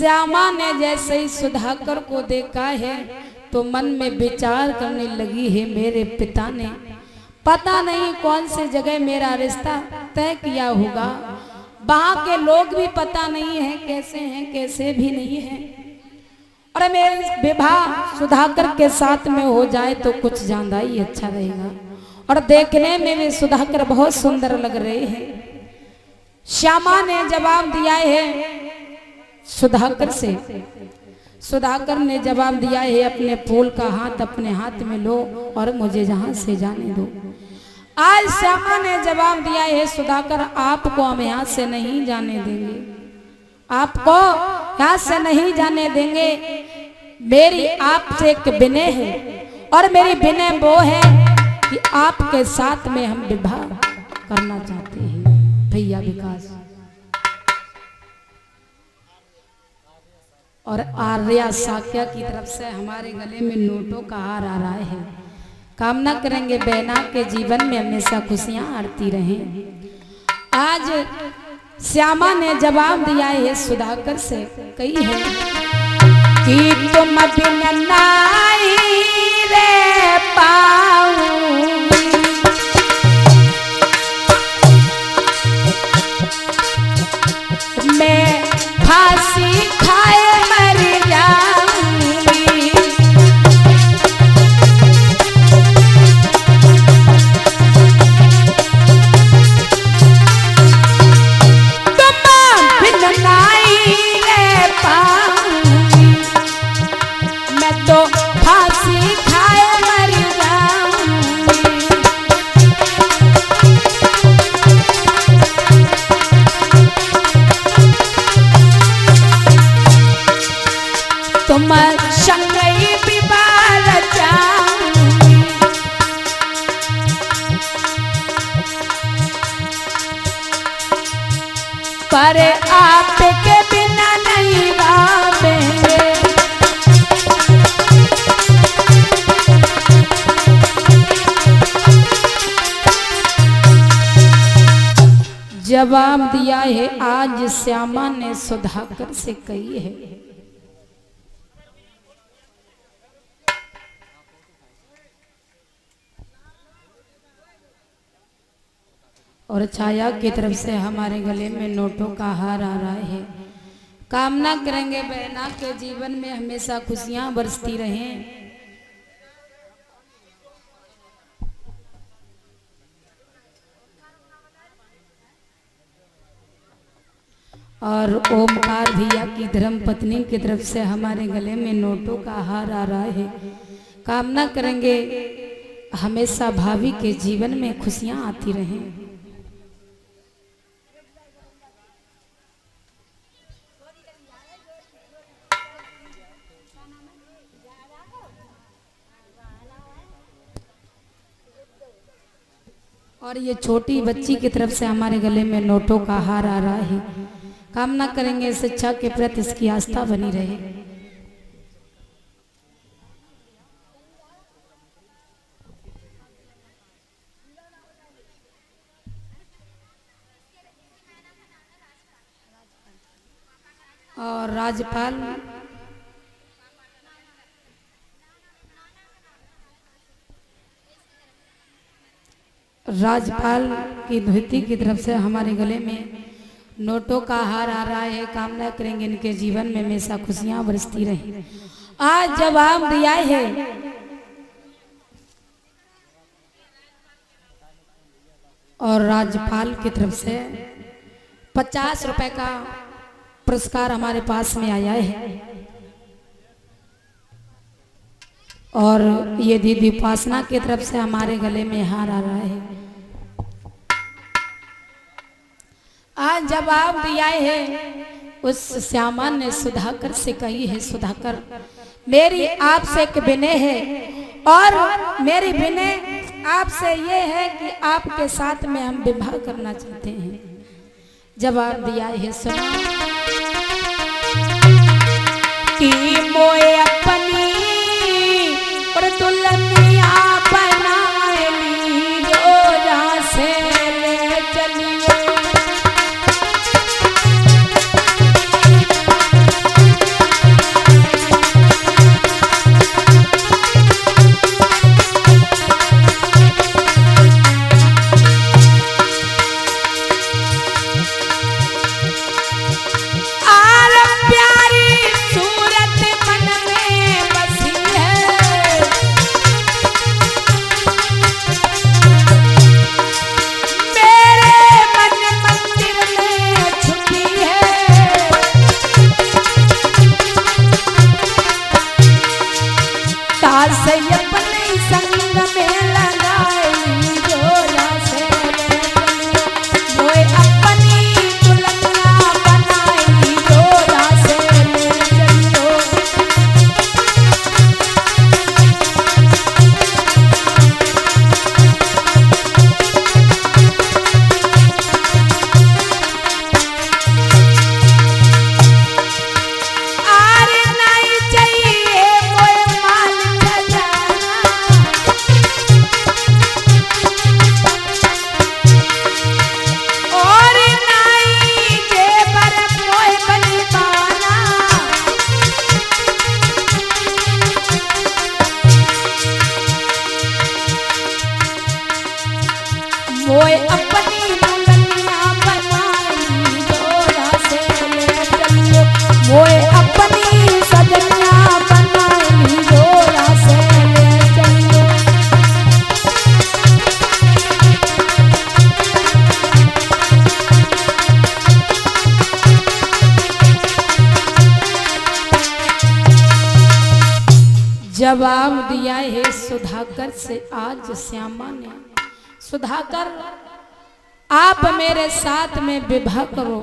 श्यामा ने जैसे ही सुधाकर को देखा है तो मन में विचार करने लगी है, मेरे पिता ने पता नहीं कौन से जगह मेरा रिश्ता तय किया होगा। वहां के लोग भी पता नहीं है कैसे हैं कैसे भी नहीं है, और मेरे विवाह सुधाकर के साथ में हो जाए तो कुछ ज्यादा ही अच्छा रहेगा। और देखने में भी सुधाकर बहुत सुंदर लग रहे हैं। श्यामा ने जवाब दिया है सुधाकर से, सुधाकर ने जवाब दिया है अपने फूल का हाथ अपने हाथ में लो और मुझे जहां से जाने दो। आज श्यामा ने जवाब दिया है सुधाकर आपको हम यहाँ से नहीं जाने देंगे, आपको यहाँ से नहीं जाने देंगे। मेरी आपसे एक विनय है और मेरी विनय वो है कि आपके साथ में हम विवाह करना चाहते हैं भैया विकास। और आर्या साक्या की तरफ से हमारे गले में नोटों का हार आ रहा है। कामना करेंगे बहना के जीवन में हमेशा खुशियां आती रहें। आज श्यामा ने जवाब दिया है सुधाकर से, कही है कि तुम बिन नाई रे पाऊंगी, मैं फांसी खाए मर जाऊंगी। तुम बिन नाई रे पाऊंगी, मैं तो फांसी खाए मर जाऊंगी। तुम संगई विवाह रचाऊंगी, पर आपके बिना नहीं भावेंगे। जवाब दिया है आज श्यामा ने सुधाकर से, कही है और छाया की तरफ से हमारे गले में नोटों का हार आ रहा है। कामना करेंगे बहना के जीवन में हमेशा खुशियां बरसती रहें। और ओमकार भैया की धर्म पत्नी की तरफ से हमारे गले में नोटों का हार आ रहा है। कामना करेंगे हमेशा भाभी के जीवन में खुशियां आती रहें। और ये छोटी बच्ची की तरफ से हमारे गले में नोटों का हार आ रहा है। कामना करेंगे शिक्षा के प्रति इसकी आस्था बनी रहे। और राज्यपाल की धोती की तरफ से हमारे गले में नोटों का हार आ रहा है। कामना करेंगे इनके जीवन में हमेशा खुशियां बरसती रहें। आज जवाब दिया है और राज्यपाल की तरफ से 50 रुपए का पुरस्कार हमारे पास में आया है। और ये दीदी उपासना की तरफ से हमारे गले में हार आ रहा है। आज जवाब दिया है उस श्यामा ने सुधाकर से, कही है सुधाकर मेरी आपसे एक विनय है और मेरी विनय आपसे ये है कि आपके साथ में हम विवाह करना चाहते हैं। जवाब दिया है सुना कि मोए अपनी और दुल्हनिया बना ली जो जहाँ से ले चलिए। जवाब दिया है सुधाकर से आज श्यामा ने। सुधाकर, आप मेरे साथ में विवाह करो,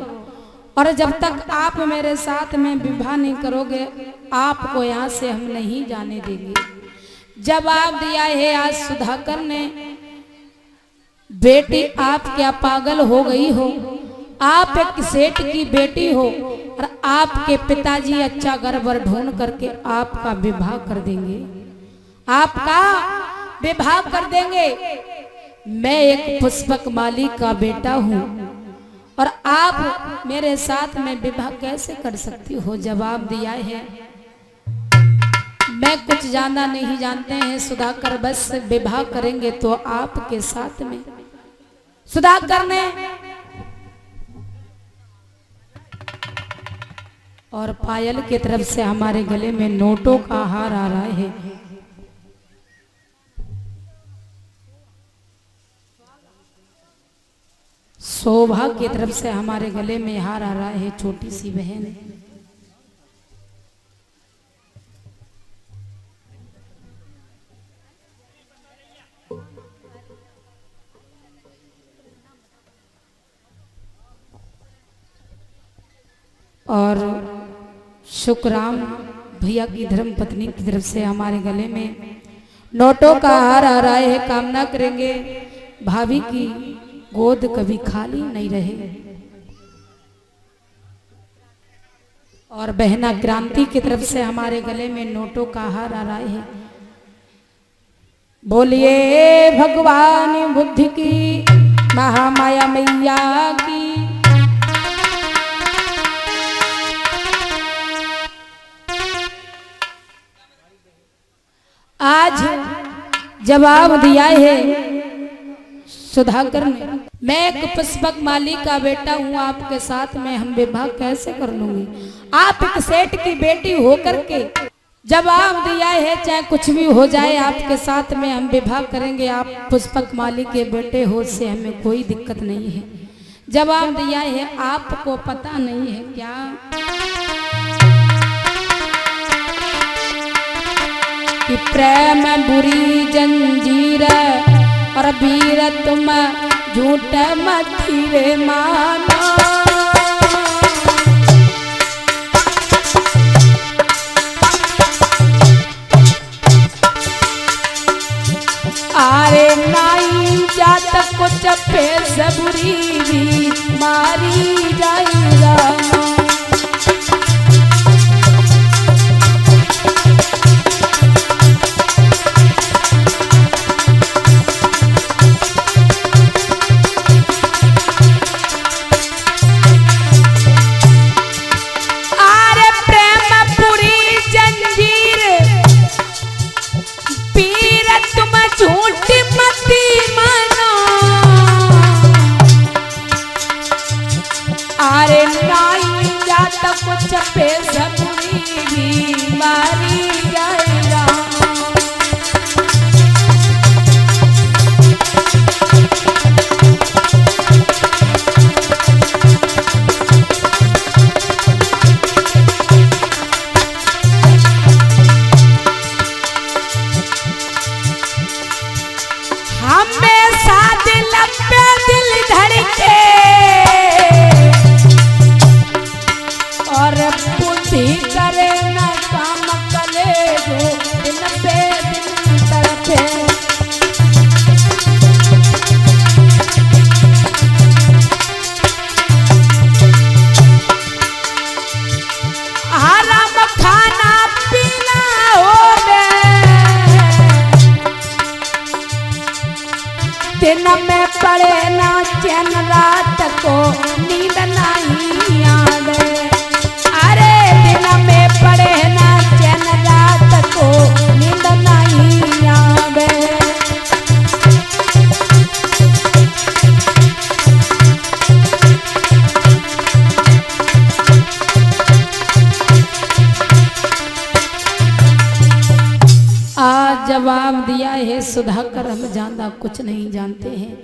और जब तक आप मेरे साथ में विवाह नहीं करोगे आपको यहाँ से हम नहीं जाने देंगे। जवाब दिया है आज सुधाकर ने, बेटी आप क्या पागल हो गई हो? आप एक सेठ की बेटी हो और आपके पिताजी अच्छा घर बर ढूंढ करके आपका विवाह कर देंगे, आपका विवाह कर देंगे। मैं एक पुष्पक माली का बेटा हूँ और आप मेरे साथ में विवाह कैसे कर सकती हो? जवाब दिया है, मैं कुछ ज्यादा नहीं जानते हैं सुधाकर, बस विवाह करेंगे तो आपके साथ में। सुधाकर ने और पायल की तरफ से हमारे गले में नोटों का हार आ रहा है। शोभा की तरफ से हमारे गले में हार आ रहा है, छोटी सी बहन। और शुक्राम भैया की धर्म पत्नी की तरफ से हमारे गले में नोटों का हार आ रहा है। कामना करेंगे भाभी की गोद कभी खाली नहीं रहे। और बहना क्रांति की तरफ से हमारे गले में नोटों का हार आ रहा है। बोलिए भगवान बुद्धि की, महामाया मैया की। आज जवाब दिया है सुधाकर ने, मैं एक पुष्पक माली का बेटा हूँ, आपके साथ में हम विवाह कैसे कर लूंगी? आप एक सेठ की बेटी होकर के जवाब दिया है, चाहे कुछ भी हो जाए आपके साथ में हम विवाह करेंगे। आप पुष्पक माली के बेटे हो, से हमें कोई दिक्कत नहीं है। जवाब दिया है, आपको पता नहीं है क्या कि प्रेम बुरी जंजीर और वीर तुम झूठ मथीरे माना। आरे नाई जात कुछ पे सबुरी भी मारी जाएगा। कुछ पे सबुरी भी मारी जाएगा। हमेशा दिल पे दिल धड़के और बुद्धि करे न काम कले जो दिन पे दिन तड़पे। हराम खाना पीना हो दिन में पड़े ना चैन, रात को नींद नहीं आवे। में पड़े ना चैन, रात को नींद नहीं आवे। आज जवाब दिया है सुधाकर, हम ज्यादा कुछ नहीं जानते हैं,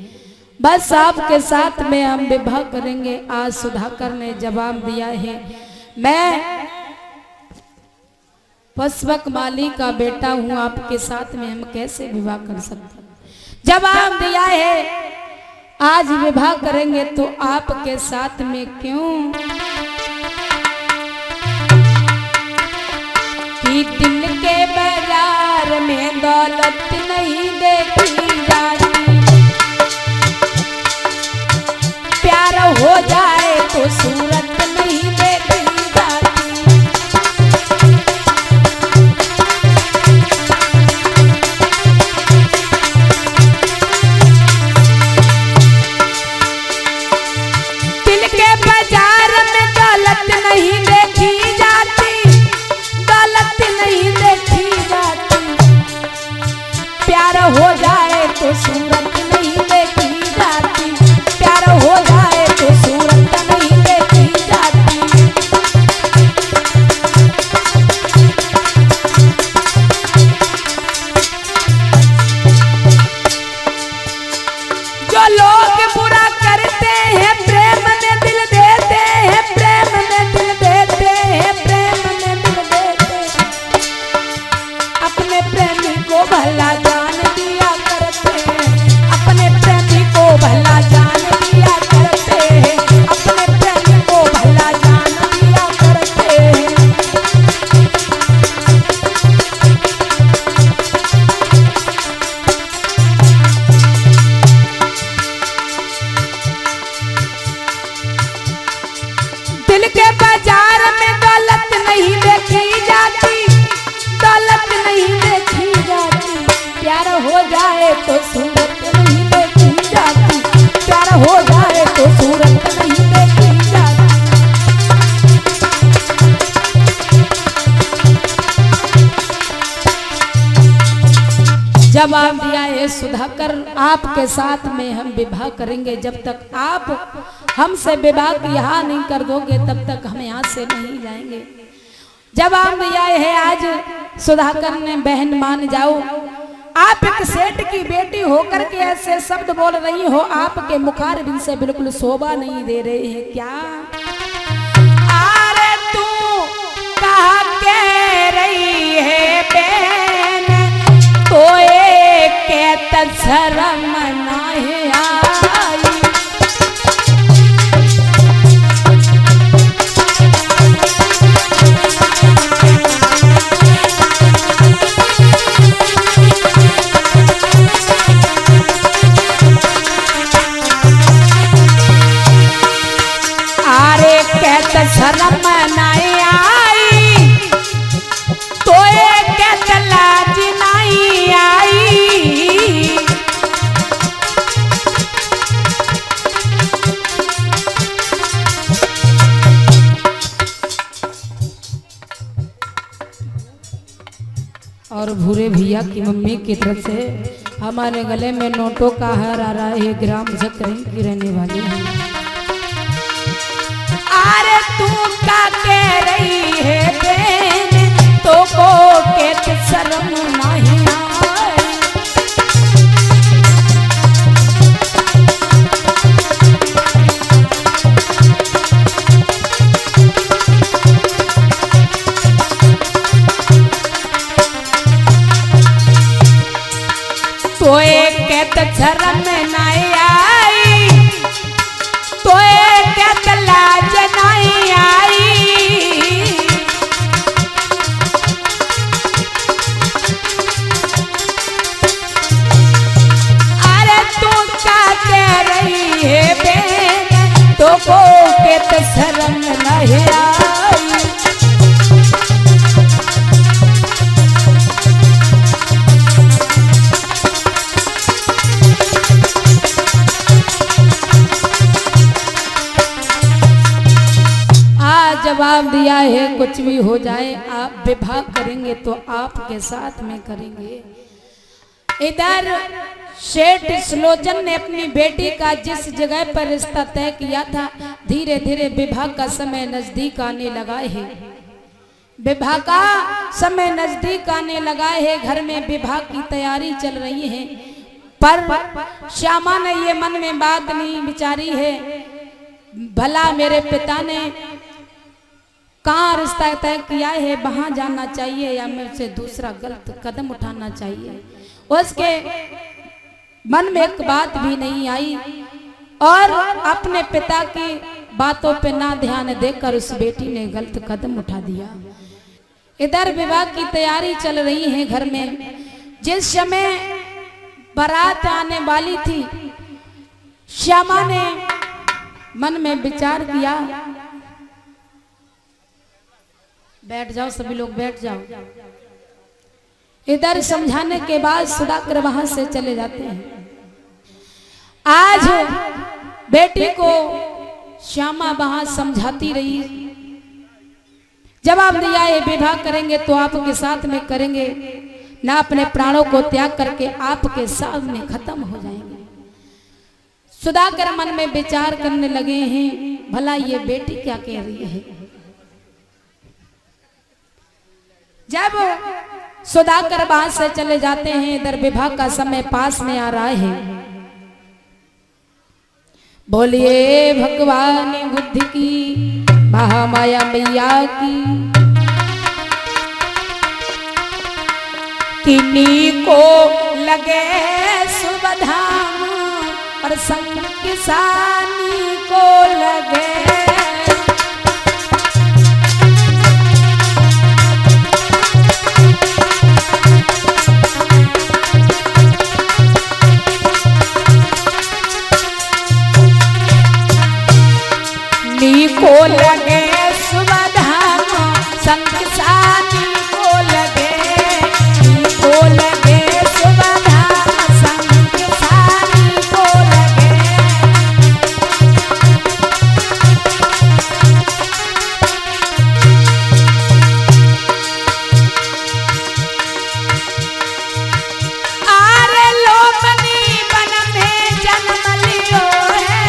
बस आपके साथ में हम विवाह करेंगे। आज सुधाकर ने जवाब दिया है, मैं पशुपक माली का बेटा हूँ, आपके साथ में हम कैसे विवाह कर सकते? जवाब दिया है आज विवाह करेंगे तो आपके साथ में क्यों, कि दिल के बाजार में दौलत नहीं देखी जाती, प्यार हो जाए तो सूरत नहीं देखी जाती। दिल के बाजार में दौलत नहीं देखी जाती, दौलत नहीं देखी जाती, प्यार हो जाए तो सूरत नहीं देखी जाती, प्यार हो जाए तो सूरत नहीं देखी जाती। जो लोग बुरा करते हैं प्रेम में दिल देते हैं, प्रेम में दिल देते हैं, प्रेम में दिल देते हैं, अपने प्रेमी को भला जान दिया करते हैं, अपने प्रेमी को भला जान दिया करते हैं, अपने प्रेमी को भला जान दिया करते हैं। दिल के बाजार में दौलत नहीं देखी जाती, दौलत नहीं देखी जाती, प्यार हो जाए तो सूरत नहीं देखी जाती, प्यार हो जाए तो सूरत नहीं देखी जाती। जवाब दिया है सुधाकर, आपके साथ में हम विवाह करेंगे, जब तक आप हमसे विवाह की हाँ नहीं कर दोगे तब तक हम यहाँ से नहीं जाएंगे। जवाब दिया है आज सुधाकर ने, बहन मान जाओ, आप एक सेठ की बेटी होकर के ऐसे शब्द बोल रही हो, आपके मुखारबिंद से बिल्कुल शोभा नहीं दे रहे हैं क्या? अरे तू कहा कह रही है बहन, तो एक शर्म नहीं आई। अरे कहत शर्म नहीं आई, तो एक लाज नहीं आई। और भूरे भैया की मम्मी की तरफ से हमारे गले में नोटों का हार आ रहा है, ग्राम जकरई की रहने वाली है। अरे तू क्या कह रही है बहन, तो को के शर्म नहीं आई। तो एक शर्म नहीं आई, तो एक लाज नहीं आई। अरे तू क्या कह रही है बहन, तो को के शर्म नहीं आई। जवाब दिया है कुछ भी हो जाए, आप विवाह करेंगे तो आपके साथ में करेंगे। इधर सेठ सुलोचन ने अपनी बेटी का जिस जगह पर रिश्ता तय किया था, धीरे धीरे विवाह का समय नजदीक आने लगा है। विवाह का समय नजदीक आने लगा है, घर में विवाह की तैयारी चल रही है, पर श्यामा ने ये मन में बात नहीं विचारी है, भला मेरे पिता ने कहाँ रिश्ता तय किया है, वहां जाना चाहिए या मुझसे दूसरा गलत कदम उठाना चाहिए। उसके मन में एक बात भी नहीं आई और अपने पिता की बातों पे ना ध्यान देकर उस बेटी ने गलत कदम उठा दिया। इधर विवाह की तैयारी चल रही है घर में। जिस समय बारात आने वाली थी, श्यामा ने मन में विचार किया, बैठ जाओ सभी लोग बैठ जाओ। इधर समझाने के बाद सुधाकर वहां से चले जाते हैं। आज बेटी को श्यामा वहां समझाती रही, जवाब दिया है विवाह करेंगे तो आपके साथ में करेंगे, ना अपने प्राणों को त्याग करके आपके सामने खत्म हो जाएंगे। सुधाकर मन में विचार करने लगे हैं, भला ये बेटी क्या कह रही है। जब सुधाकर वहां से चले जाते हैं, इधर विवाह का समय पास में आ रहा है। बोलिए भगवान बुद्ध की, महामाया मैया की। किन्हीं को लगे सुबह धाम और संग किसानी को लगे। को लगे सुबह धाम संग किसानी को लगे, को लगे सुबह धाम संग किसानी को लगे। आरे लोमनी बन में जन्म लियो है,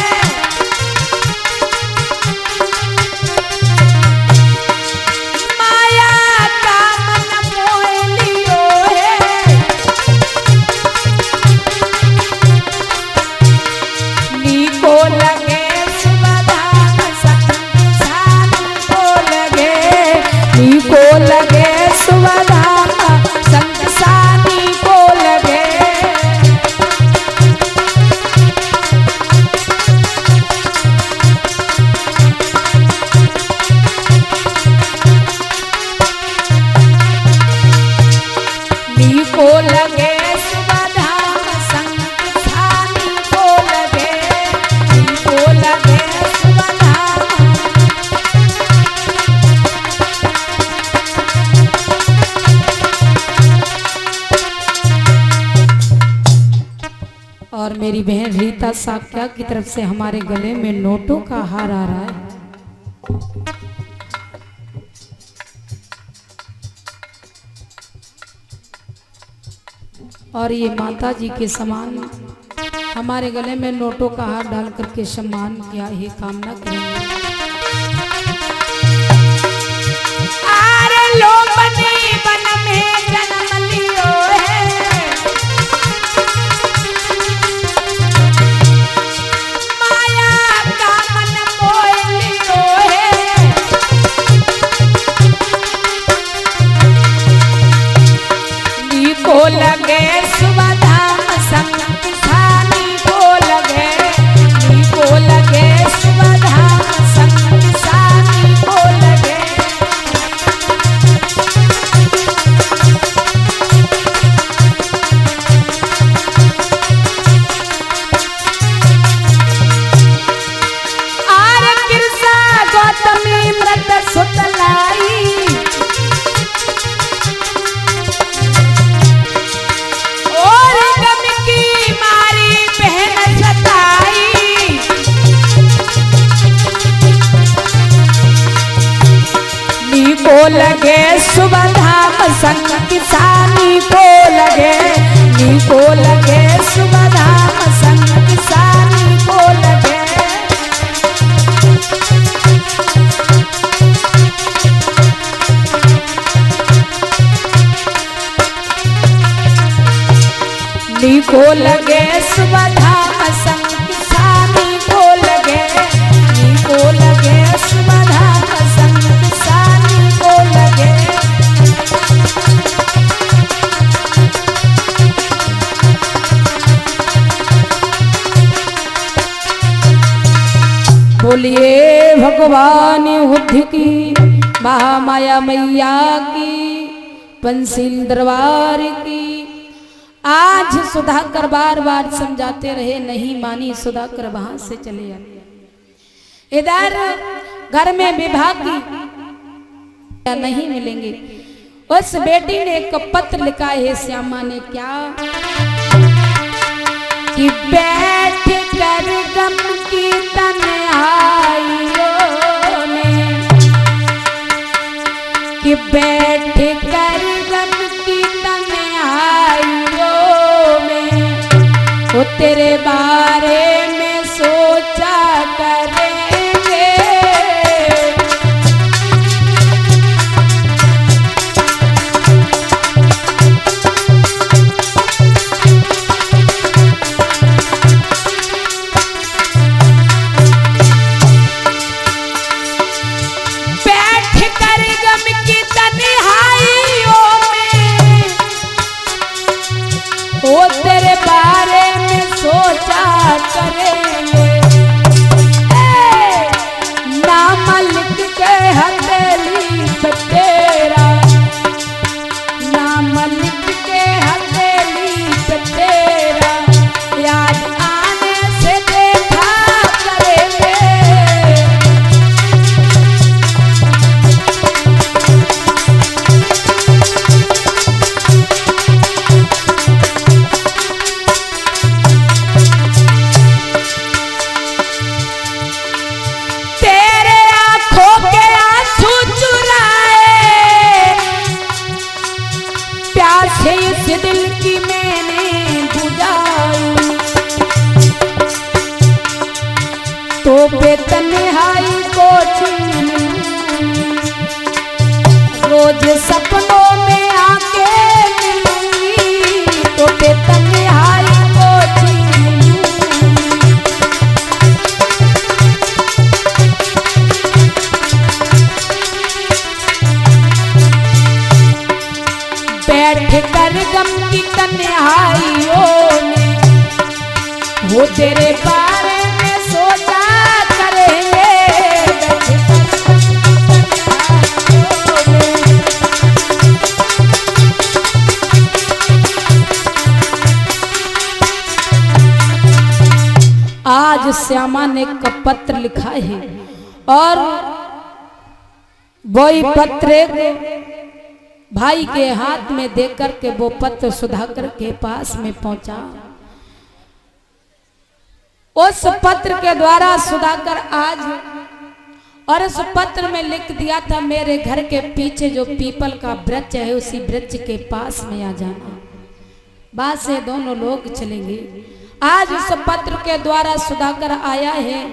और मेरी बहन रीता साक्या की तरफ से हमारे गले में नोटों का हार आ रहा है। और ये माता जी के समान हमारे गले में नोटों का हार डाल करके सम्मान किया ही कामना करेंगे। आरे लोमनी बन में जन्म लियो है, को लगे सुबह धाम संग किसानी को लगे, को लगे सुबह धाम संग किसानी को लगे। आरे किरसा गौतमी मृत सुतलाई, को लगे सुबह धाम संग किसानी को लगे, को लगे सुबह धाम संग किसानी को लगे। को लगे सुबह धाम संग किसानी को लगे, को लगे सुबह धाम संग किसानी। बोलिए भगवान बुद्ध की, महामाया मैया की, पंसील दरबार की। आज सुधाकर बार बार समझाते रहे, नहीं मानी। सुधाकर वहां से चले आए। इधर घर में विवाह की नहीं मिलेंगे। उस बेटी ने एक पत्र लिखा है श्यामा ने, क्या कि बैठ कर गम की तन्हाइयों में, कि बैठ कर गम की तन्हाइयों में, वो तेरे बारे में सोचा करेंगे। वो तेरे बारे में सोचा करेंगे। नाम लिख के हथेली पे तेरा, नाम लिख के हथेली पे तेरा, याद आने से देखा करेंगे। इस दिल की मैंने बुझाई, तो पे तन्हाई को छीन, रोज सपनों में आके मिलूंगी, तो पे तन्हाई को छीन। बैठ कर गम की तन्हाइयों में, वो तेरे बारे में सोचा करेंगे। आज श्यामा ने एक पत्र लिखा है, और वही पत्र भाई के हाथ में देकर के वो पत्र सुधाकर के पास में पहुंचा। उस पत्र के द्वारा सुधाकर आज, और उस पत्र में लिख दिया था, मेरे घर के पीछे जो पीपल का वृक्ष है, उसी वृक्ष के पास में आ जाना। बाद से दोनों लोग चलेंगे। आज उस पत्र के द्वारा सुधाकर आया है।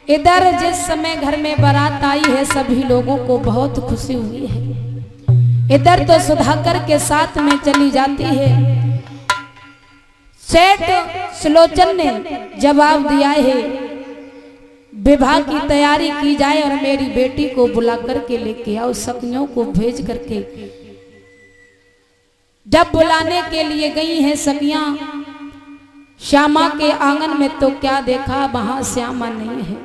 इधर जिस समय घर में बारात आई है, सभी लोगों को बहुत खुशी हुई है। इधर तो सुधाकर के साथ में चली जाती है। सेठ सुलोचन ने जवाब दिया है, विवाह की तैयारी की जाए और मेरी बेटी को बुला करके लेके आओ। सखियों को भेज करके जब बुलाने के लिए गई हैं सखियां श्यामा के आंगन में, तो क्या देखा, वहां श्यामा नहीं है।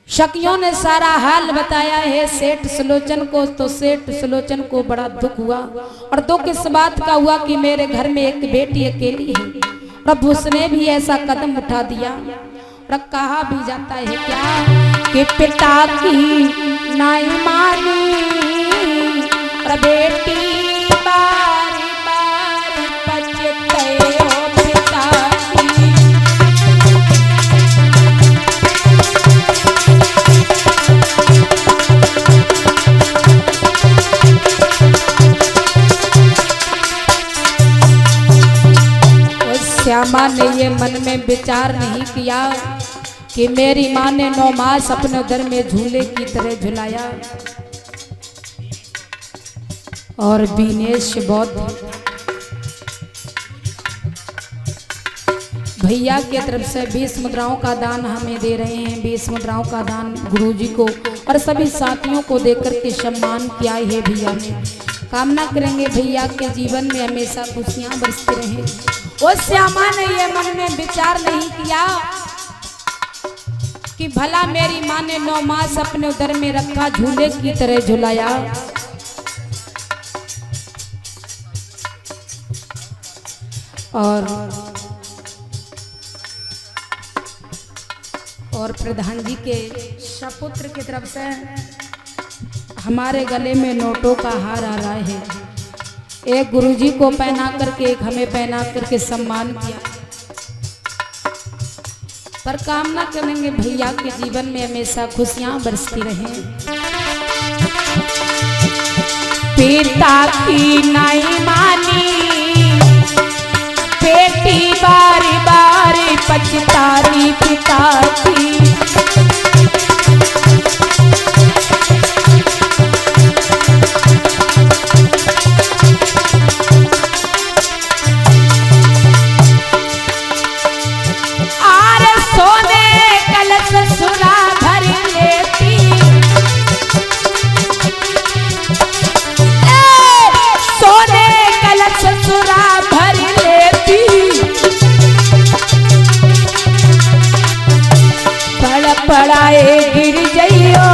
सखियों ने सारा हाल बताया है सेठ सुलोचन को, तो सेठ सुलोचन को बड़ा दुख हुआ। और दुख इस बात का हुआ कि मेरे घर में एक बेटी अकेली है, और अब उसने भी ऐसा कदम उठा दिया। और कहा भी जाता है क्या कि पिता की नाई मानी, और बेटी बारी बारी पछते हो पिता की। श्यामा ने ये मन में विचार नहीं किया कि मेरी माँ ने 9 मास अपने उदर में झूले की तरह झुलाया। और बीनेश बौद्ध भैया की तरफ से 20 मुद्राओं का दान हमें दे रहे हैं। 20 मुद्राओं का दान गुरुजी को और सभी साथियों को देकर के सम्मान किया है भैया ने। कामना करेंगे भैया के जीवन में हमेशा खुशियां बरसती रहें। उस श्यामा ने ये मन में विचार नहीं किया कि भला मेरी माँ ने 9 मास अपने उदर में रखा, झूले की तरह झुलाया। और प्रधान जी के सपुत्र की तरफ से हमारे गले में नोटों का हार आ रहा है। एक गुरुजी को पहना करके, एक हमें पहना करके सम्मान किया। पर कामना करेंगे भैया के जीवन में हमेशा खुशियां बरसती रहें। पिता की नहीं मानी बेटी, बारी बारी पछतारी पिता की। पड़ाए गिर जइयो,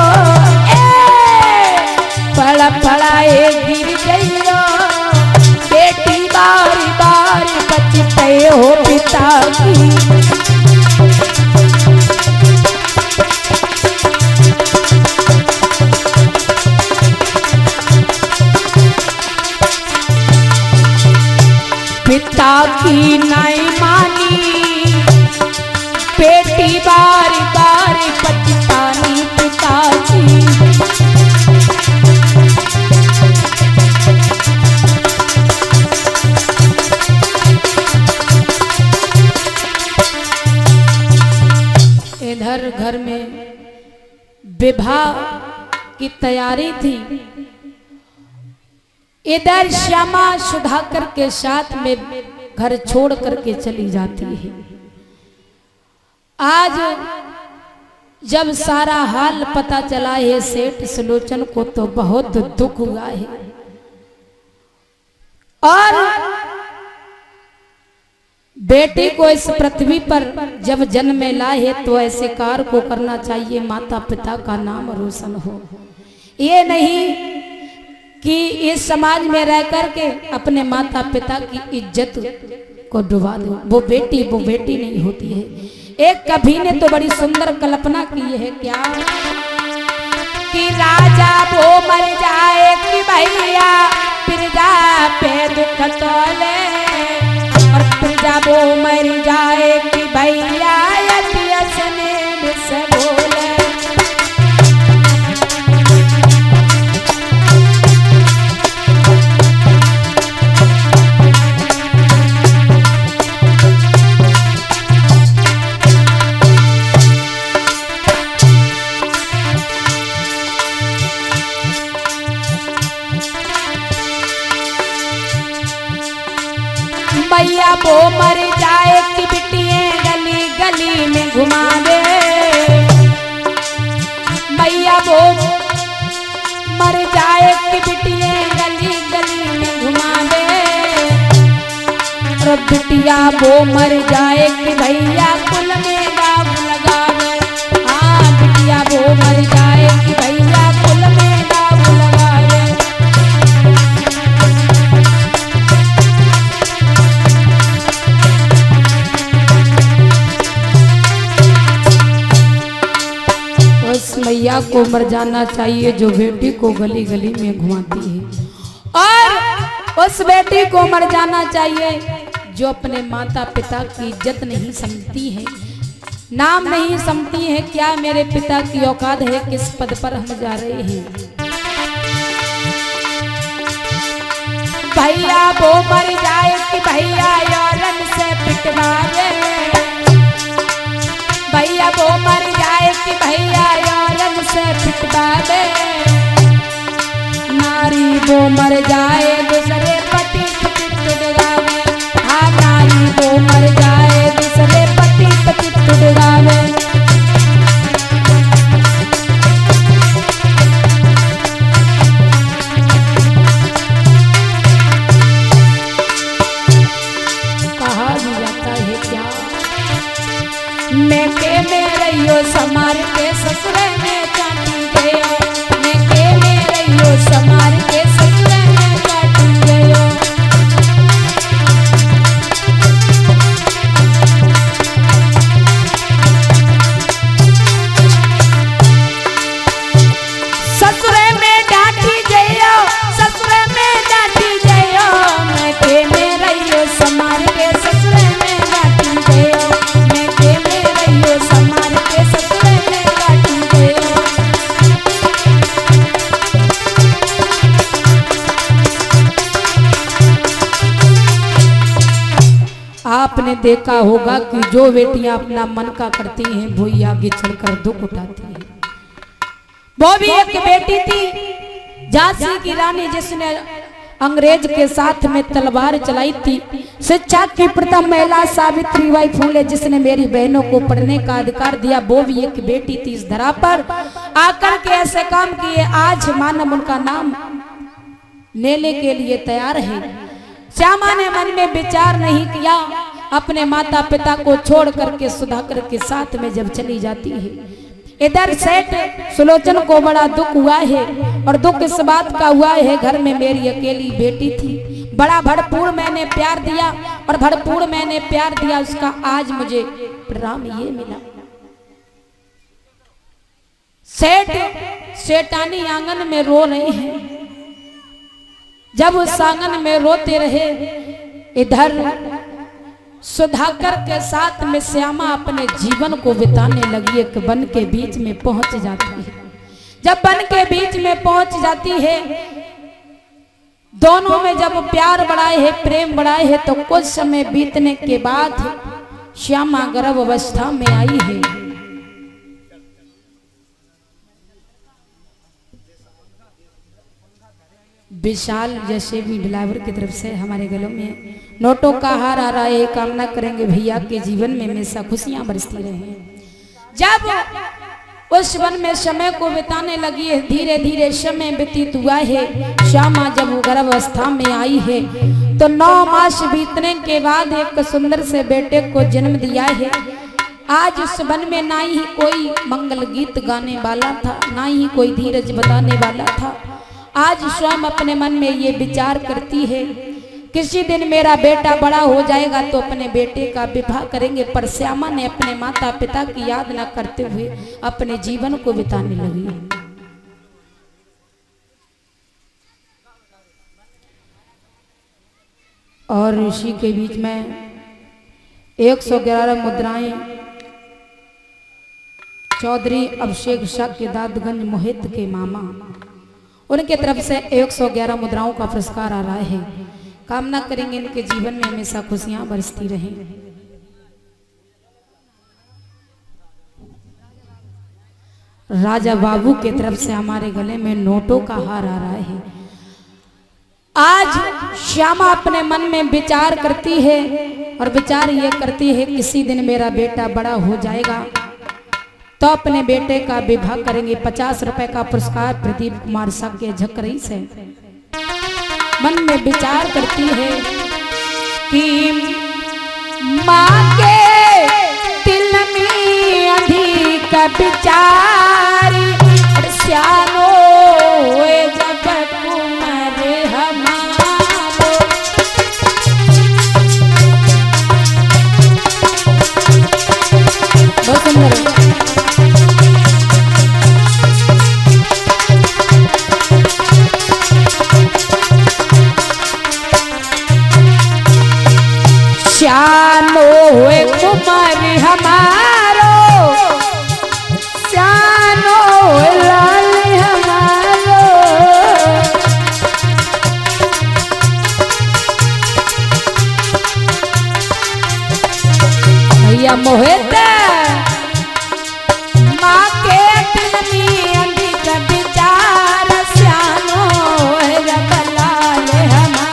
पड़ाए गिर जइयो, बेटी बारी बारी बचते हो पिता की। पिता की नहीं मानी बेटी, बारी बारी पछतानी पिता की। इधर घर में विवाह की तैयारी थी। इधर श्यामा सुधाकर के साथ में घर छोड़ करके चली जाती है। आज जब सारा हाल पता चला है सेठ सुलोचन को तो बहुत दुख हुआ है। और बेटी को इस पृथ्वी पर जब जन्म में लाए है तो ऐसे कार्य को करना चाहिए माता पिता का नाम रोशन हो। ये नहीं कि इस समाज में रह करके अपने माता पिता की इज्जत को डुबा दो। वो बेटी नहीं होती है। एक कवि ने तो बड़ी सुंदर कल्पना की है क्या कि राजा वो मर जाए कि भैया प्रजा पे दुख तोले, और प्रजा वो मर जाए कि भैया यतियस ने मुझसे बोले। भैया वो मर जाए कि बिटिए गली गली में घुमा दे। भैया वो मर जाए कि बिटिए गली गली में घुमा दे। और बिटिया वो मर जाए कि भैया कुल में दाग लगा दे। हाँ बिटिया वो मर जाए कि भैया कुल में दाग लगा दे। मैया को मर जाना चाहिए जो बेटी को गली गली में घुमाती है। और उस बेटी को मर जाना चाहिए जो अपने माता पिता की इज्जत नहीं समझती है, नाम नहीं समझती है। क्या मेरे पिता की औकात है, किस पद पर हम जा रहे हैं। भैया वो मर जाए कि भैया यौरन से पिटवा दे। भैया वो मर जाए कि भैया यौरन से पिटवा दे। नारी वो मर जाए दूसरे पति पिटवावे। हाँ नारी वो मर जाए दूसरे पति पिटवावे। कहा भी जाता है क्या मैं के मेरे यो समारे आपने देखा होगा कि जो बेटियां अपना मन का करती हैं वही आगे चलकर दुख उठाती हैं। वो भी एक बेटी थी झांसी की रानी, जिसने अंग्रेज के साथ में तलवार चलाई थी। शिक्षा की प्रथम महिला सावित्रीबाई फूले, जिसने मेरी बहनों को पढ़ने का अधिकार दिया, वो भी एक बेटी थी। इस धरा पर आकर के ऐसे काम किए, आज मानव उनका नाम लेने के लिए तैयार है। श्यामा ने मन में विचार नहीं किया, अपने माता पिता को छोड़ करके सुधाकर के साथ में जब चली जाती है। इधर सेठ सुलोचन को बड़ा दुख हुआ है, और दुख इस बात का हुआ है, घर में मेरी अकेली बेटी थी, बड़ा भरपूर मैंने प्यार दिया, और भरपूर मैंने प्यार दिया, उसका आज मुझे परिणाम ये मिला। सेठ सेठानी आंगन में रो रहे हैं। जब उस आंगन में रोते रहे, इधर सुधाकर के साथ में श्यामा अपने जीवन को बिताने लगी। एक वन के बीच में पहुंच जाती है। जब वन के बीच में पहुंच जाती है, दोनों में जब प्यार बढ़ाए है, प्रेम बढ़ाए है, तो कुछ समय बीतने के बाद श्यामा गर्भ अवस्था में आई है। विशाल जैसे भी ड्राइवर की तरफ से हमारे गलों में नोटों का हार आ रहा है। कामना करेंगे भैया के जीवन में हमेशा खुशियां बरसती रहे। जब उस वन में समय को बिताने लगी है, धीरे धीरे समय व्यतीत हुआ है। श्यामा जब गर्भावस्था में आई है, तो 9 मास बीतने के बाद एक सुंदर से बेटे को जन्म दिया है। आज उस वन में ना ही कोई मंगल गीत गाने वाला था, ना ही कोई धीरज बताने वाला था। आज स्वयं अपने मन में ये विचार करती है, किसी दिन मेरा बेटा बड़ा हो जाएगा तो अपने बेटे का विवाह करेंगे। पर श्यामा ने अपने माता पिता की याद न करते हुए अपने जीवन को बिताने लगी। और इसी के बीच में 111 मुद्राएं चौधरी अभिषेक शाह के दादगंज मोहित के मामा, उनके तरफ से 111 मुद्राओं का पुरस्कार आ रहा है। कामना करेंगे इनके जीवन में हमेशा खुशियां बरसती रहें। राजा बाबू के तरफ से हमारे गले में नोटों का हार आ रहा है। आज श्यामा अपने मन में विचार करती है, और विचार ये करती है, किसी दिन मेरा बेटा बड़ा हो जाएगा तो अपने बेटे का विवाह करेंगे। 50 रुपए का पुरस्कार प्रदीप कुमार साह के झकरई से। मन में विचार करती है कि माँ के दिल में अधिक विचार श्यामो जब कुमार हमारो। बहुत सुंदर। श्यानो हुए कुमार हमारो, श्यानो लाल हमारो। भैया मोहित माँ के दिल में अधिक विचार श्यानो लाल हमारो।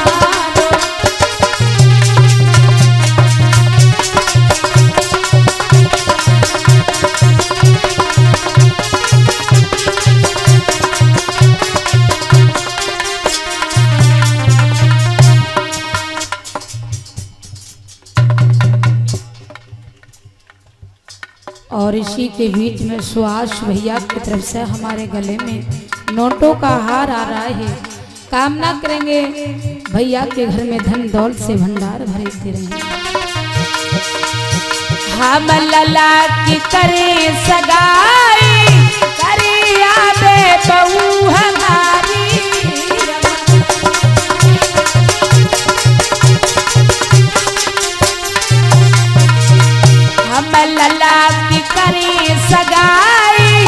और इसी के बीच में सुहास भैया की तरफ से हमारे गले में नोटों का हार आ रहा है। कामना करेंगे भैया के घर में धन दौलत से भंडार भरते रहे। हम लला की करे सगाई, करे आबे बहू हमारी। हम लला की करे सगाई,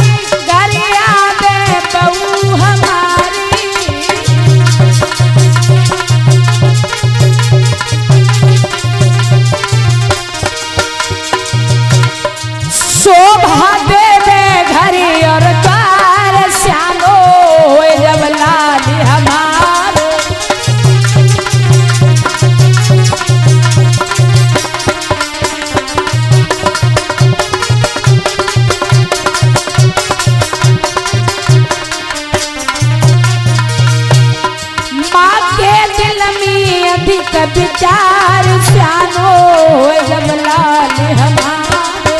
करे आबे बहू हमारी। अधिक विचार स्यानो जब लाल हमारो।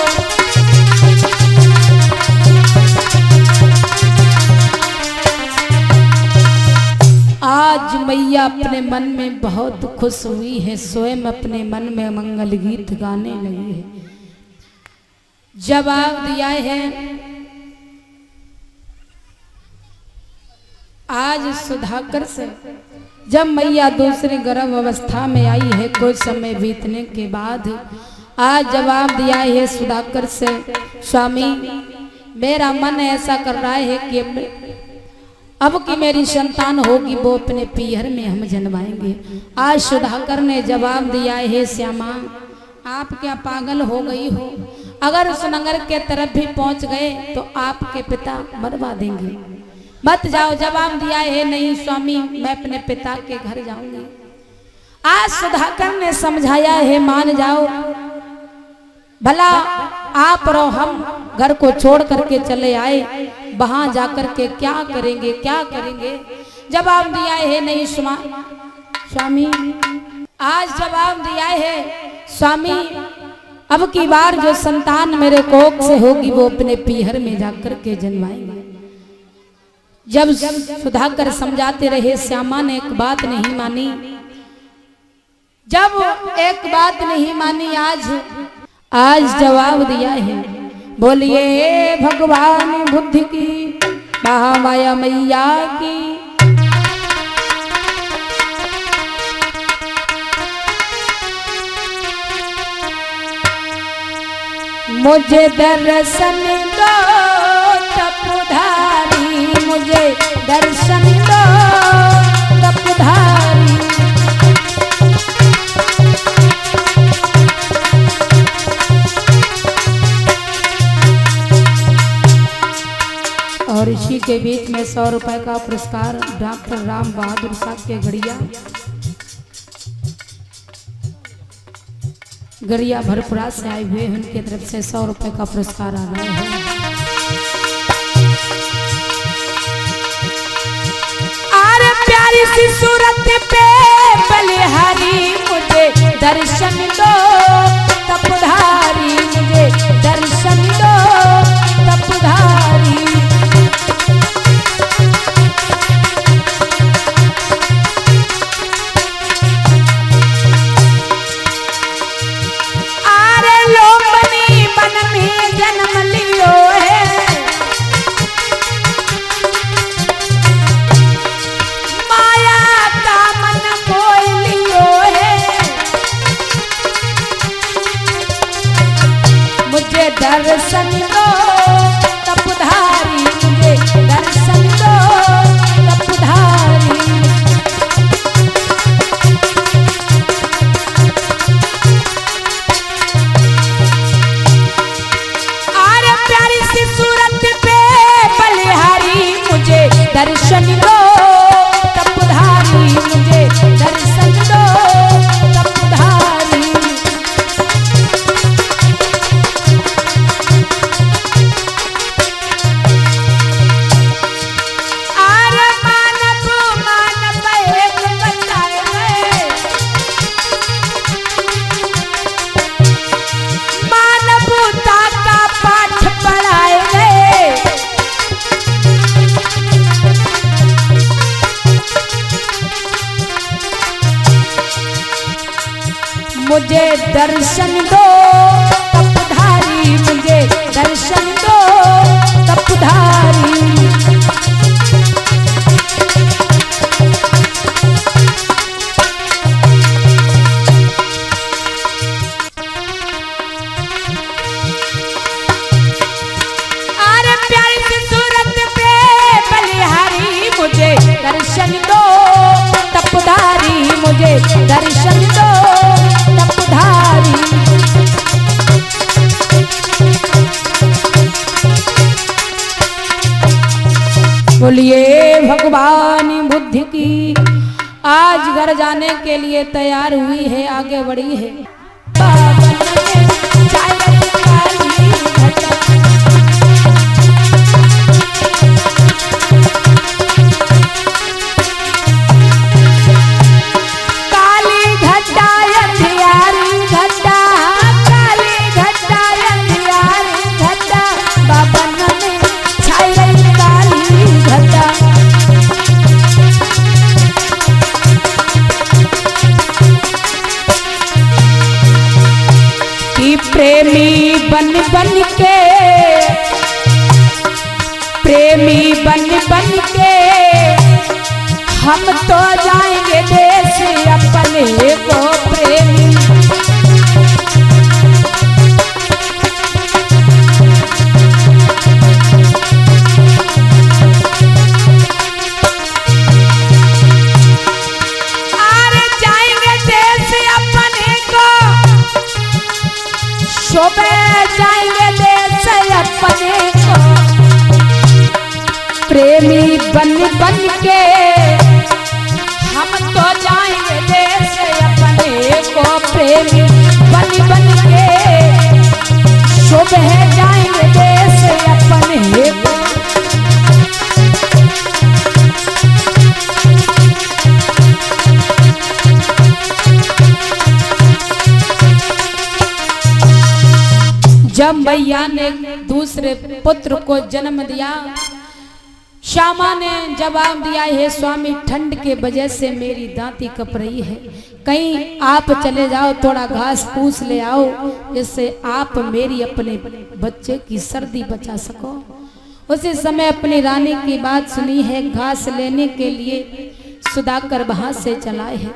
आज मैया अपने मन में बहुत खुश हुई है, स्वयं अपने मन में मंगल गीत गाने लगी है। जवाब दिया है आज सुधाकर से। जब मैया दूसरी गर्भ अवस्था में आई है, कुछ समय बीतने के बाद आज जवाब दिया है सुधाकर से, स्वामी मेरा मन ऐसा कर रहा है कि अब की मेरी संतान होगी वो अपने पीहर में हम जन्माएंगे। आज सुधाकर ने जवाब दिया है श्यामा आप क्या पागल हो गई हो, अगर उस नगर के तरफ भी पहुंच गए तो आपके पिता मरवा देंगे, मत जाओ। जवाब दिया है नहीं स्वामी मैं अपने पिता के घर जाऊंगी। आज सुधाकर ने समझाया है मान जाओ, भला आप और हम घर को छोड़ करके चले आए, वहां जाकर के क्या करेंगे क्या करेंगे। जवाब दिया है नहीं स्वामी, आज जवाब दिया है स्वामी अब की बार जो संतान मेरे कोख से होगी वो अपने पीहर में जाकर के जन्माएंगे। जब सुधाकर समझाते रहे श्यामा ने एक बात नहीं मानी। जब एक बात नहीं मानी आज जवाब दिया है, बोलिए भगवान बुद्धि की महामाया मैया की। मुझे दर्शन दो तपधारी, मुझे दर्शन दो तपधारी। और इसी के बीच में 100 रुपए का पुरस्कार डॉक्टर राम बहादुर साहब के गड़िया भरपुरा से आए हुए उनके तरफ से 100 रुपए का पुरस्कार आ रहा है। अरे प्यारी सी सूरत पे बलिहारी, मुझे दर्शन दो तपधारी, मुझे दर्शन दो तपधारी। दर्शन दो तपधारी, मुझे दर्शन दो तपधारी। अरे प्यारी सी सूरत पे बलिहारी, मुझे दर्शन दो तपधारी, मुझे दर्शन दो तपधारी। मुझे दर्शन दो तपधारी, मुझे दर्शन दो तपधारी। अरे प्यारी सी सूरत पे बलिहारी, मुझे दर्शन दो तपधारी, मुझे दर्शन दो तपधारी। बोलिए भगवान बुद्धि की। आज घर जाने के लिए तैयार हुई है, आगे बढ़ी है। काली बन बन के, प्रेमी बन बन के हम तो जाएंगे देश अपने को प्रेमी। अरे जाएंगे देश अपने को, शोभे जाएंगे देश अपने को, प्रेमी बन बन के हम तो जाएंगे देश अपने को प्रेमी बन बन के, शुभ है जाएंगे देश अपने को। जब मैया ने दूसरे पुत्र को जन्म दिया, श्यामा ने जवाब दिया, हे स्वामी ठंड के वजह से मेरी दांती कप रही है, कहीं आप चले जाओ थोड़ा घास फूस ले आओ, जिससे आप मेरी अपने बच्चे की सर्दी बचा सको। उसी समय अपनी रानी की बात सुनी है, घास लेने के लिए सुधाकर वहां से चलाए हैं,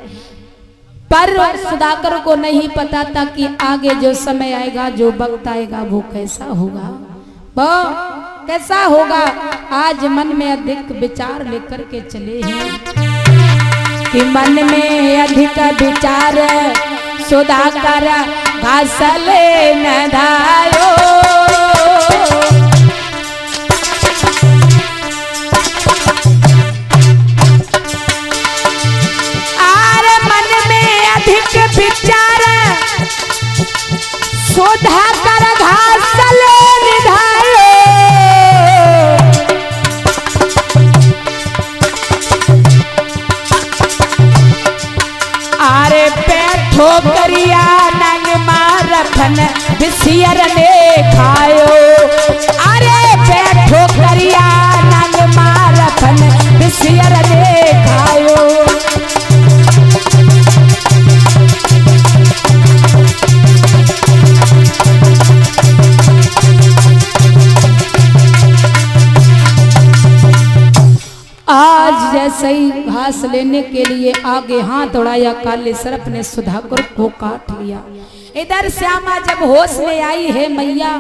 पर सुधाकर को नहीं पता था कि आगे जो समय आएगा, जो वक्त आएगा वो कैसा होगा, वो कैसा होगा। आज मन में अधिक विचार लेकर के चले हैं कि मन में अधिक विचार सुधाकर घास लेने धायो। आरे मन में अधिक विचार सुधाकर घास लेने धायो। ठोकरिया नंग मारफन बिसियर ने खायो, अरे बैठो करिया नंग मारफन बिसियर ने खायो। आज जैसे ही घास लेने के लिए आगे हाथ उड़ाया, काले सर्प ने सुधाकर को काट लिया। इधर श्यामा जब होश में आई है, मैया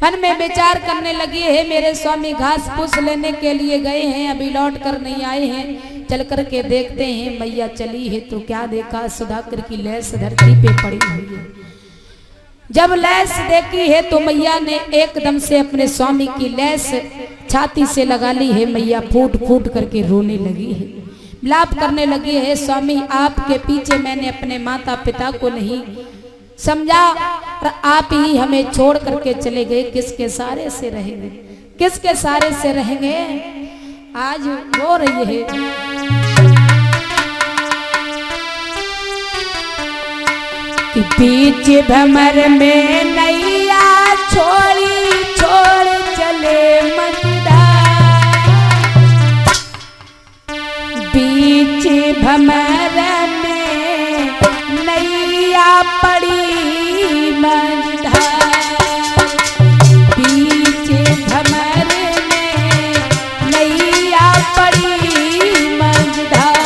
मन में विचार करने लगी है, मेरे स्वामी घास फूस लेने के लिए गए हैं, अभी लौट कर नहीं आए हैं, चल कर के देखते हैं। मैया चली है तो क्या देखा, सुधाकर की लैस धरती पे पड़ी हुई है। जब लैस देखी है तो मैया ने एकदम से अपने स्वामी की लैस छाती से लगा ली है। मैया फूट फूट करके रोने लगी है, विलाप करने लगी है, स्वामी आपके पीछे मैंने अपने माता पिता को नहीं समझा और आप ही हमें छोड़ करके चले गए, किसके सहारे से रहेंगे, किसके सहारे से रहेंगे। आज रो रही है कि बीच भमर में नैया छोड़ी छोड़ चले मझधार, बीच भमर में नैया पड़ी मझधार, बीच भमर में नैया पड़ी मझधार।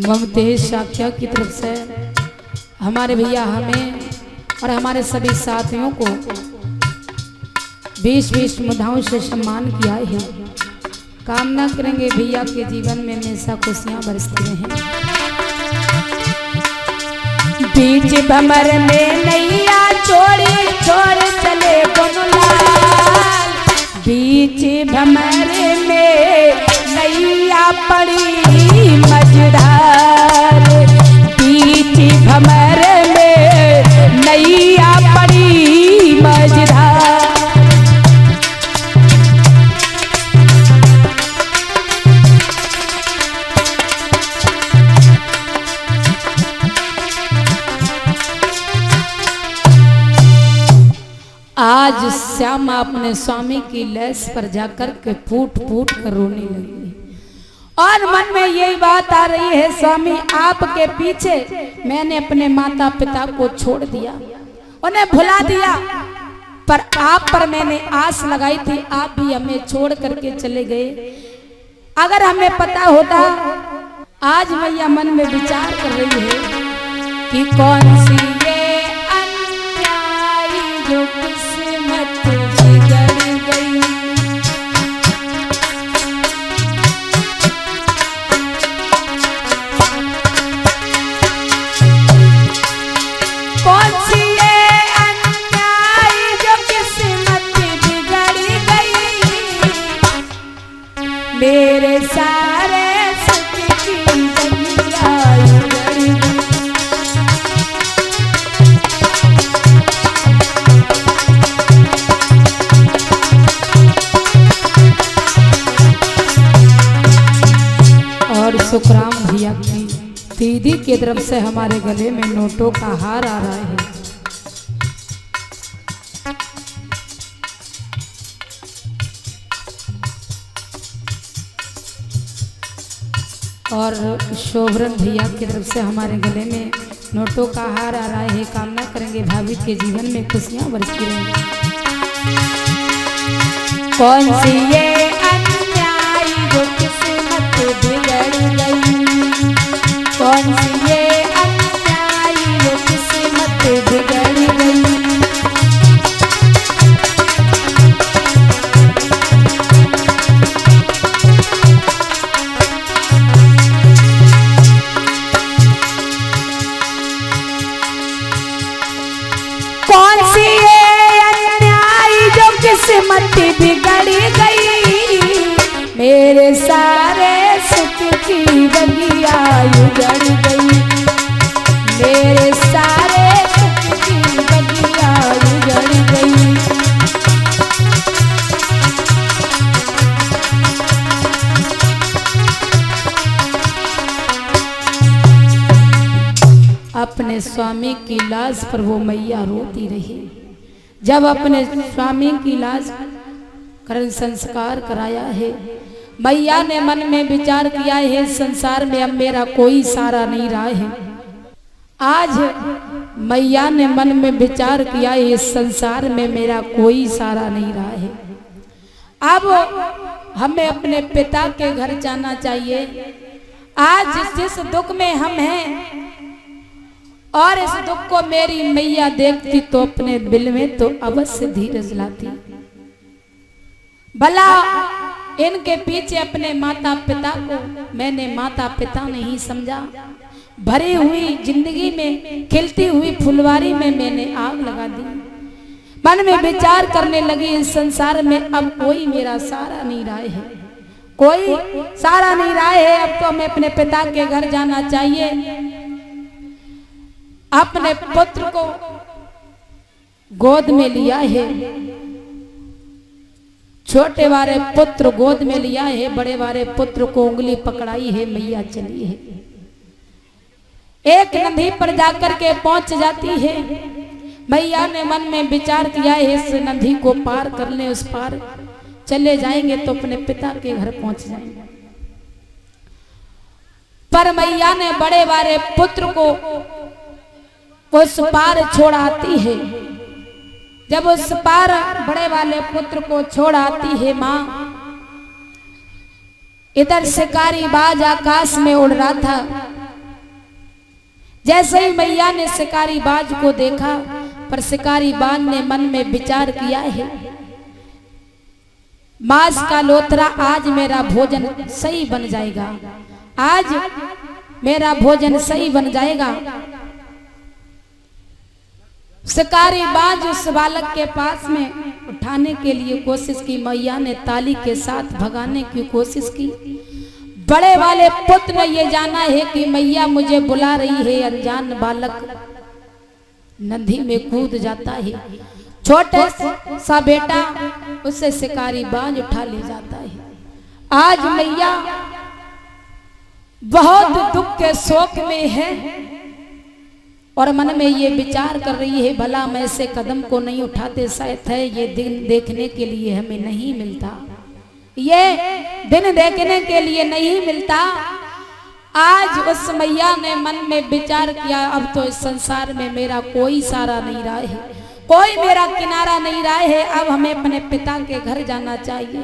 ममतेश साख्या की तरफ से हमारे भैया हमें और हमारे सभी साथियों को 20-20 मुद्राओं से सम्मान किया है। कामना करेंगे भैया के जीवन में हमेशा खुशियां बरसती रहें। बीच भमर में नैया छोड़ी छोड़ चले गोनुलाल, बीच भमर में नैया पड़ी मझधार, बीच भमर में नैया पड़ी मझधार। आज श्यामा अपने स्वामी की लैस पर जाकर के फूट फूट कर रोने लगी और मन में यही बात आ रही है, स्वामी आपके पीछे मैंने अपने माता पिता को छोड़ दिया, उन्हें भुला दिया, पर आप पर मैंने आस लगाई थी, आप भी हमें छोड़ करके चले गए। अगर हमें पता होता, आज मैया मन में विचार कर रही है कि कौन सी ये अन्यायी जो किस्मत बिगड़ गई, कौन सी ये अन्यायी जो किस्मत बिगड़ गई, मेरे सारे सुखराम भैया की दीदी की तरफ से हमारे गले में नोटों का हार आ रहा है। और शोभरन भैया की तरफ से हमारे गले में नोटों का हार आ रहा है। कामना करेंगे भाभी के जीवन में खुशियां बरसती रहेंगी। कौन सी ये अन्यायी जो किस्मत बिगड़ गई, कौन सी ये अन्यायी जो किस्मत बिगड़ गई, कौन सी ये अन्यायी जो किस्मत बिगड़ गई, मेरे सारे सुख की बगिया उजड़ गई, मेरे सारे सुख की बगिया उजड़ गई। अपने स्वामी की लाश पर वो मैया रोती रही। जब अपने स्वामी की लाश करण संस्कार कराया है, मैया ने मन में विचार किया है, संसार में अब मेरा कोई सहारा नहीं रहा है। आज मैया ने मन में विचार किया है, इस संसार में मेरा कोई सहारा नहीं रहा है। अब हमें अपने पिता के घर जाना चाहिए। आज जिस दुख में हम हैं और इस दुख को मेरी मैया देखती तो अपने दिल में तो अवश्य धीरज लाती। भला इनके पीछे अपने माता पिता को मैंने माता पिता नहीं समझा, भरी हुई जिंदगी में खिलती हुई फुलवारी में मैंने आग लगा दी। मन में विचार करने लगी, इस संसार में अब कोई मेरा सहारा नहीं रहा है, कोई सहारा नहीं रहा है। अब तो हमें अपने पिता के घर जाना चाहिए। अपने पुत्र को गोद में लिया है, छोटे वाले पुत्र गोद में लिया है, बड़े वाले पुत्र को उंगली पकड़ाई है, मैया चली है। एक नदी पर जाकर के पहुंच जाती है। मैया ने मन में विचार किया है, इस नदी को पार कर ले, उस पार चले जाएंगे तो अपने पिता के घर पहुंच जाएंगे। पर मैया ने बड़े वाले पुत्र को उस पार छोड़ाती है। जब उस पार बड़े वाले पुत्र को छोड़ाती है माँ, इधर शिकारी बाज आकाश में उड़ रहा था। जैसे ही मैया ने शिकारी बाज को देखा, पर शिकारी बाज ने मन में विचार किया है, मांस का लोथरा आज मेरा भोजन सही बन जाएगा, आज मेरा भोजन सही बन जाएगा। शिकारी बाज उस बालक के पास में उठाने के लिए कोशिश की। मैया ने ताली के साथ भगाने की कोशिश की। बड़े वाले पुत्र ने ये जाना है कि मैया मुझे बुला रही है। अनजान बालक नदी में कूद जाता है। छोटे सा बेटा उसे शिकारी बाज उठा ले जाता है। आज मैया बहुत दुख के शोक में है। और मन में ये विचार कर रही है, भला मैं ऐसे कदम को नहीं उठाते, शायद है ये दिन देखने के लिए हमें नहीं मिलता, ये दिन देखने के लिए नहीं मिलता। आज उस मैया ने मन में विचार किया, अब तो इस संसार में मेरा कोई सहारा नहीं रहा है, कोई मेरा किनारा नहीं रहा है, अब हमें अपने पिता के घर जाना चाहिए,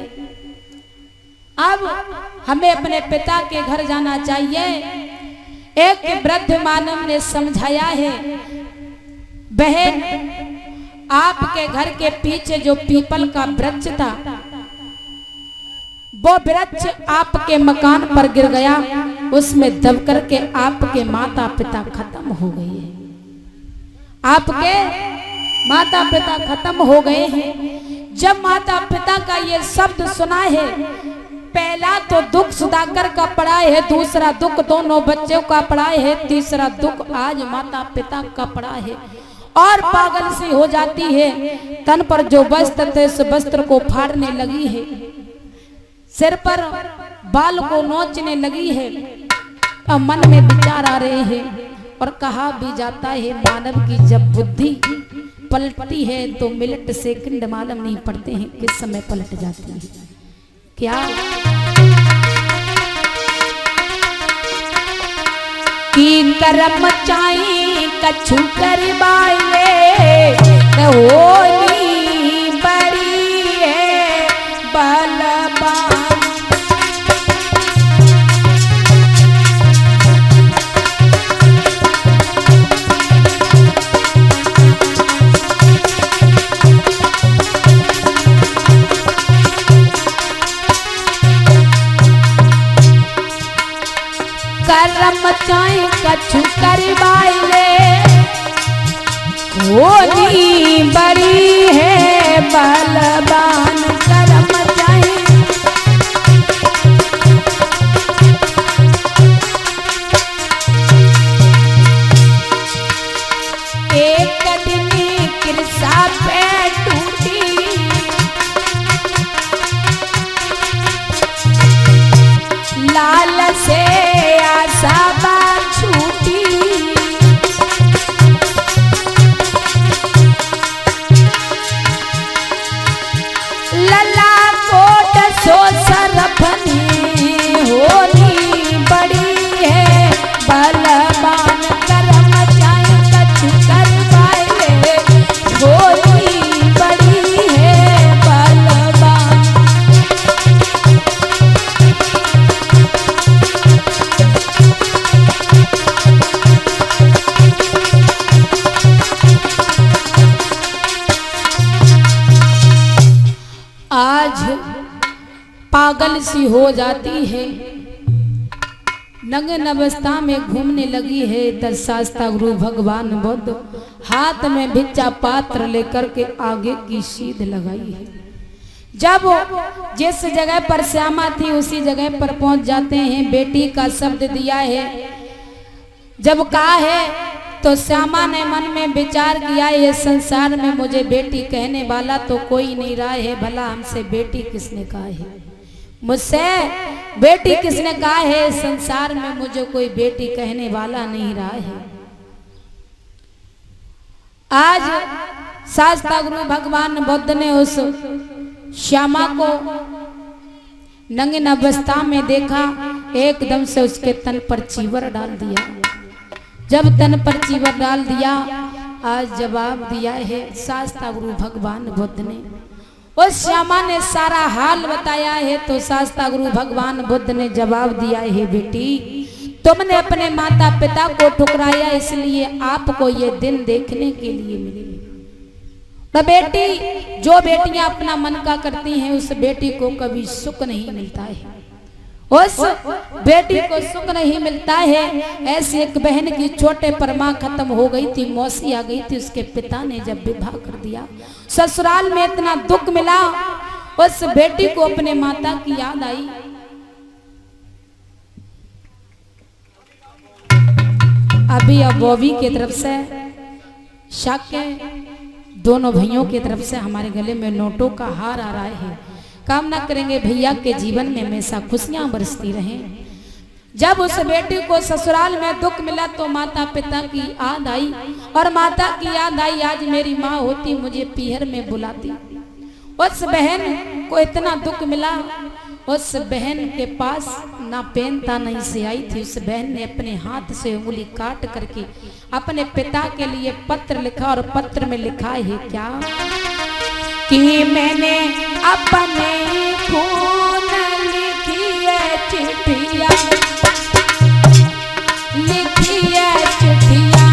अब हमें अपने पिता के घर जाना चाहिए। एक वृद्ध मानव ने समझाया है, बहन आपके घर के पीछे जो पीपल का वृक्ष था, वो वृक्ष आपके मकान पर गिर गया, उसमें दब करके आपके माता पिता खत्म हो गए हैं, आपके माता पिता खत्म हो गए हैं। जब माता पिता का ये शब्द सुना है, पहला तो दुख सुधाकर का पड़ा है, दूसरा दुख दोनों बच्चों का पड़ा है, तीसरा दुख आज माता पिता का पड़ा है, और पागल सी हो जाती है। तन पर जो वस्त्र थे उस वस्त्र को फाड़ने लगी है, सिर पर बाल को नोचने लगी है, और मन में विचार आ रहे हैं। और कहा भी जाता है, मानव की जब बुद्धि पलटती है तो मिनट सेकंड मालूम नहीं पड़ते हैं किस समय पलट जाती है। क्या की करम चाई कछु कर बाइले तो होली बड़ी है बलवान। करम चाहे कछु करवाइले होली बड़ी है बलवान। करम चाहे एक दिन कृषा पे टूटी, लाल से आशा छूटी, लला कोट सो सरफनी होली बड़ी है बलवान। करम चाहे कछु करवाइले होली बड़ी है बलवान। आज पागल सी हो जाती है, नग्न अवस्था में घूमने लगी है। दशास्ता गुरु भगवान बुद्ध हाथ में भिक्षा पात्र लेकर के आगे की सीध लगाई है। जब जिस जगह पर श्यामा थी उसी जगह पर पहुंच जाते हैं। बेटी का शब्द दिया है, जब कहा है तो श्यामा ने मन में विचार किया, ये संसार में मुझे बेटी कहने वाला तो कोई नहीं रहा है, भला हमसे बेटी किसने कहा है, मुझसे बेटी किसने कहा है, संसार में मुझे कोई बेटी कहने वाला नहीं रहा है। आज शास्ता गुरु भगवान बुद्ध ने उस श्यामा को नंगे अवस्था में देखा, एकदम से उसके तन पर चीवर डाल दिया। जब तन पर चीवर डाल दिया, आज जवाब दिया है शास्ता गुरु भगवान बुद्ध ने। उस श्यामा ने सारा हाल बताया है, तो शास्ता गुरु भगवान बुद्ध ने जवाब दिया है, बेटी तुमने अपने माता पिता को ठुकराया, इसलिए आपको ये दिन देखने के लिए मिले। तो बेटी, जो बेटियां अपना मन का करती हैं उस बेटी को कभी सुख नहीं मिलता है, उस बेटी को सुख नहीं मिलता है। ऐसी एक बहन की छोटे पर माँ खत्म हो गई थी, मौसी आ गई थी, उसके पिता ने जब विवाह कर दिया, ससुराल में इतना दुख मिला, उस बेटी को अपने माता की याद आई। अभी अब बॉबी की तरफ से शाक्य दोनों भाइयों की तरफ से हमारे गले में नोटों का हार आ रहा है। कामना करेंगे भैया के जीवन में हमेशा खुशियां बरसती रहें। जब उस बेटी को ससुराल में दुख मिला तो माता पिता की याद आई, और माता की याद आई आज मेरी माँ होती मुझे पीहर में बुलाती। उस बहन को इतना दुख मिला, उस बहन के पास ना पेन था नहीं स्याही थी। उस बहन ने अपने हाथ से उंगली काट करके अपने पिता के लिए पत्र लिखा, और पत्र में लिखा है क्या कि मैंने अपने खून लिखी है चिट्ठिया, लिखी है चिट्ठिया,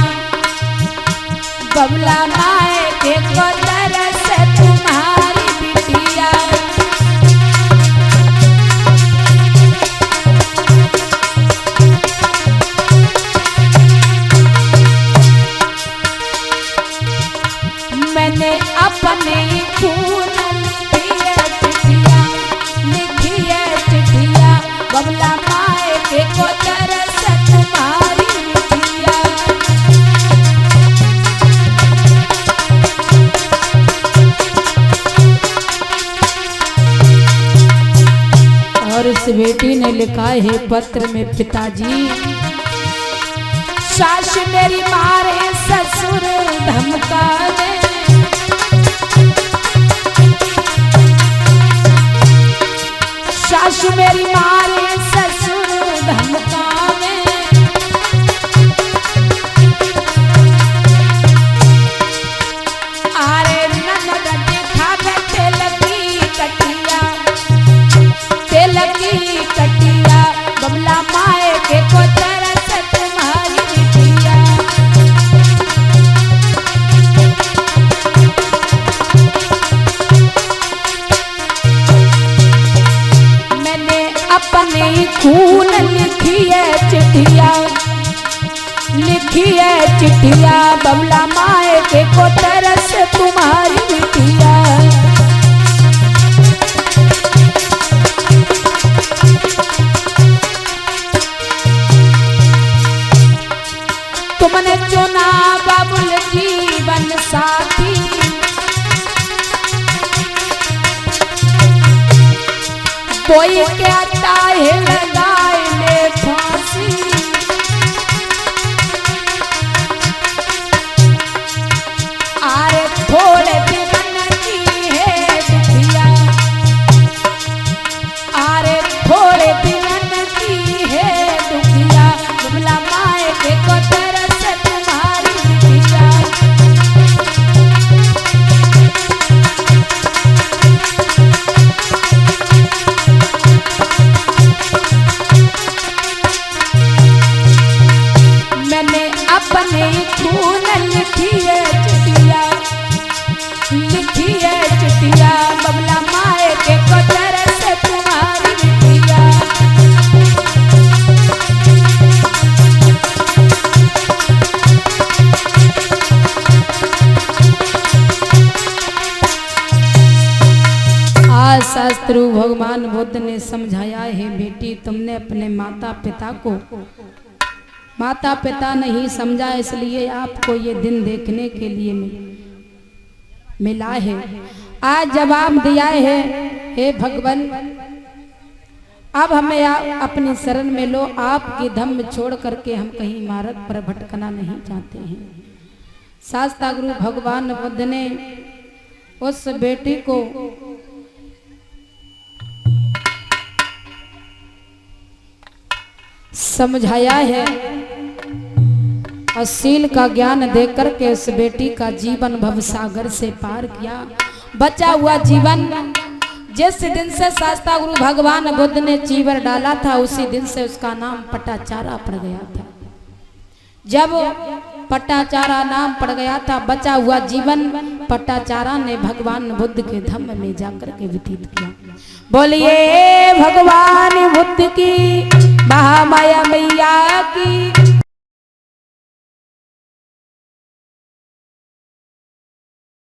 बबला माए के कोतर से तुम्हारी बिटिया। मैंने अपने खून लिखी है चिट्ठिया, लिखी है चिट्ठिया, बबला माए के कोतर से तुम्हारी बिटिया। और इस बेटी ने लिखा है पत्र में, पिताजी सास मेरी मारे ससुर धमकावे, सास मेरी मारे ससुर धमकावे, आरे ननद दिखावे तेल की कटिया, तेल की कटिया, बबला माए के कोतर से तुम्हारी बिटिया। मैंने अपने खून लिखी है चिट्ठिया, लिखी है चिट्ठिया, बबला माए के कोतर से तुम्हारी बिटिया। तुमने चुना बाबुल जीवन साथी, कोई कहता है लगाए ले फांसी, आरे थोड़े दिन की है दुखिया, आरे थोड़े दिन की है दुखिया, बबला माए के कोतर से तुम्हारी बिटिया। मैंने अपने खून लिखी है चिट्ठिया, लिखी है चिट्ठिया, बबला माए के कोतर से तुम्हारी बिटिया। आज शास्त्रु भगवान बुद्ध ने समझाया है, बेटी तुमने अपने माता पिता को माता पिता नहीं समझा, इसलिए आपको ये दिन देखने के लिए मिला है। आज जवाब दिया है, हे भगवान अब हमें अपनी शरण में लो, आपकी धम्म छोड़ करके हम कहीं मार्ग पर भटकना नहीं चाहते हैं। शास्ता गुरु भगवान बुद्ध ने उस बेटी को समझाया है और शील का ज्ञान देकर के उस बेटी का जीवन भवसागर से पार किया। बचा हुआ जीवन जिस दिन से शास्ता गुरु भगवान बुद्ध ने चीवर डाला था, उसी दिन से उसका नाम पटाचारा पड़ गया था। जब पटाचारा नाम पड़ गया था, बचा हुआ जीवन पटाचारा ने भगवान बुद्ध के धम्म में जाकर के व्यतीत किया। बोलिए भगवान बुद्ध की, महामाया मैया की।